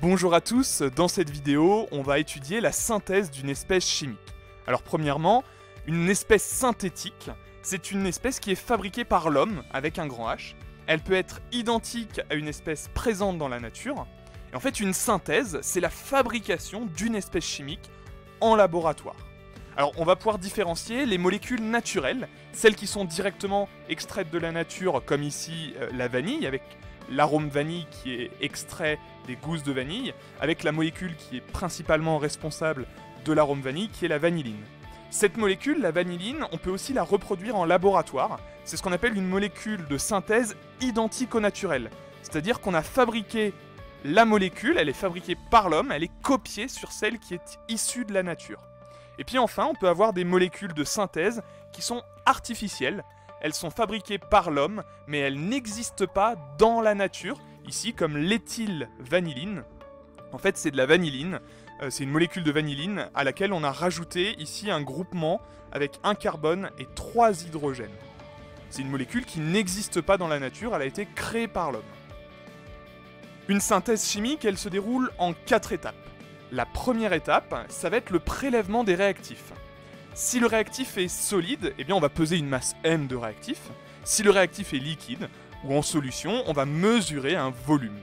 Bonjour à tous, dans cette vidéo, on va étudier la synthèse d'une espèce chimique. Alors premièrement, une espèce synthétique, c'est une espèce qui est fabriquée par l'homme, avec un grand H. Elle peut être identique à une espèce présente dans la nature. Et en fait, une synthèse, c'est la fabrication d'une espèce chimique en laboratoire. Alors on va pouvoir différencier les molécules naturelles, celles qui sont directement extraites de la nature, comme ici la vanille, avec l'arôme vanille qui est extrait des gousses de vanille, avec la molécule qui est principalement responsable de l'arôme vanille, qui est la vanilline. Cette molécule, la vanilline, on peut aussi la reproduire en laboratoire. C'est ce qu'on appelle une molécule de synthèse identique au naturel. C'est-à-dire qu'on a fabriqué la molécule, elle est fabriquée par l'homme, elle est copiée sur celle qui est issue de la nature. Et puis enfin, on peut avoir des molécules de synthèse qui sont artificielles. Elles sont fabriquées par l'homme, mais elles n'existent pas dans la nature, ici comme l'éthylvanilline. En fait, c'est de la vanilline, c'est une molécule de vanilline à laquelle on a rajouté ici un groupement avec un carbone et 3 hydrogènes. C'est une molécule qui n'existe pas dans la nature, elle a été créée par l'homme. Une synthèse chimique, elle se déroule en 4 étapes. La première étape, ça va être le prélèvement des réactifs. Si le réactif est solide, eh bien on va peser une masse M de réactif. Si le réactif est liquide ou en solution, on va mesurer un volume.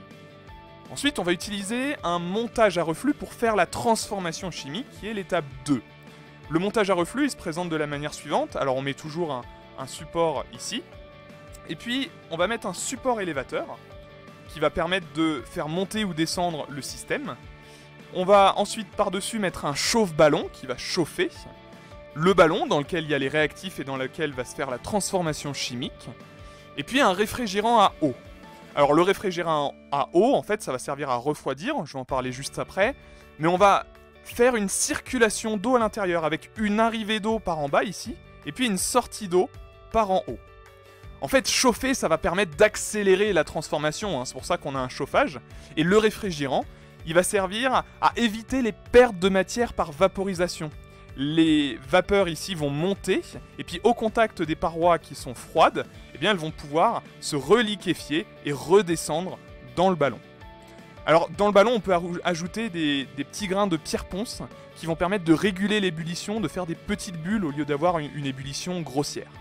Ensuite, on va utiliser un montage à reflux pour faire la transformation chimique, qui est l'étape 2. Le montage à reflux, il se présente de la manière suivante. Alors on met toujours un support ici. Et puis, on va mettre un support élévateur qui va permettre de faire monter ou descendre le système. On va ensuite par-dessus mettre un chauffe-ballon qui va chauffer le ballon dans lequel il y a les réactifs et dans lequel va se faire la transformation chimique. Et puis un réfrigérant à eau. Alors le réfrigérant à eau, en fait, ça va servir à refroidir, je vais en parler juste après. Mais on va faire une circulation d'eau à l'intérieur avec une arrivée d'eau par en bas ici, et puis une sortie d'eau par en haut. En fait, chauffer, ça va permettre d'accélérer la transformation, c'est pour ça qu'on a un chauffage. Et le réfrigérant, il va servir à éviter les pertes de matière par vaporisation. Les vapeurs ici vont monter, et puis au contact des parois qui sont froides, eh bien elles vont pouvoir se reliquéfier et redescendre dans le ballon. Alors dans le ballon, on peut ajouter des petits grains de pierre ponce qui vont permettre de réguler l'ébullition, de faire des petites bulles au lieu d'avoir une ébullition grossière.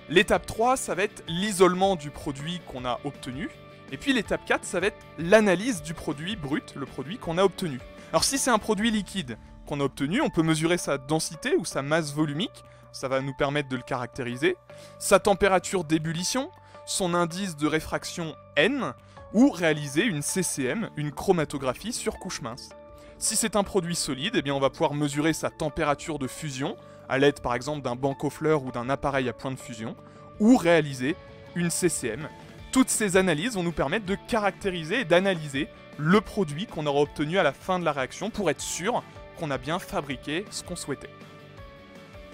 L'étape 3, ça va être l'isolement du produit qu'on a obtenu. Et puis l'étape 4, ça va être l'analyse du produit brut, le produit qu'on a obtenu. Alors si c'est un produit liquide qu'on a obtenu, on peut mesurer sa densité ou sa masse volumique, ça va nous permettre de le caractériser, sa température d'ébullition, son indice de réfraction N, ou réaliser une CCM, une chromatographie sur couche mince. Si c'est un produit solide, eh bien on va pouvoir mesurer sa température de fusion, à l'aide par exemple d'un banc aux fleurs ou d'un appareil à point de fusion, ou réaliser une CCM. Toutes ces analyses vont nous permettre de caractériser et d'analyser le produit qu'on aura obtenu à la fin de la réaction pour être sûr qu'on a bien fabriqué ce qu'on souhaitait.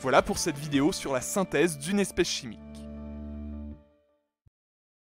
Voilà pour cette vidéo sur la synthèse d'une espèce chimique.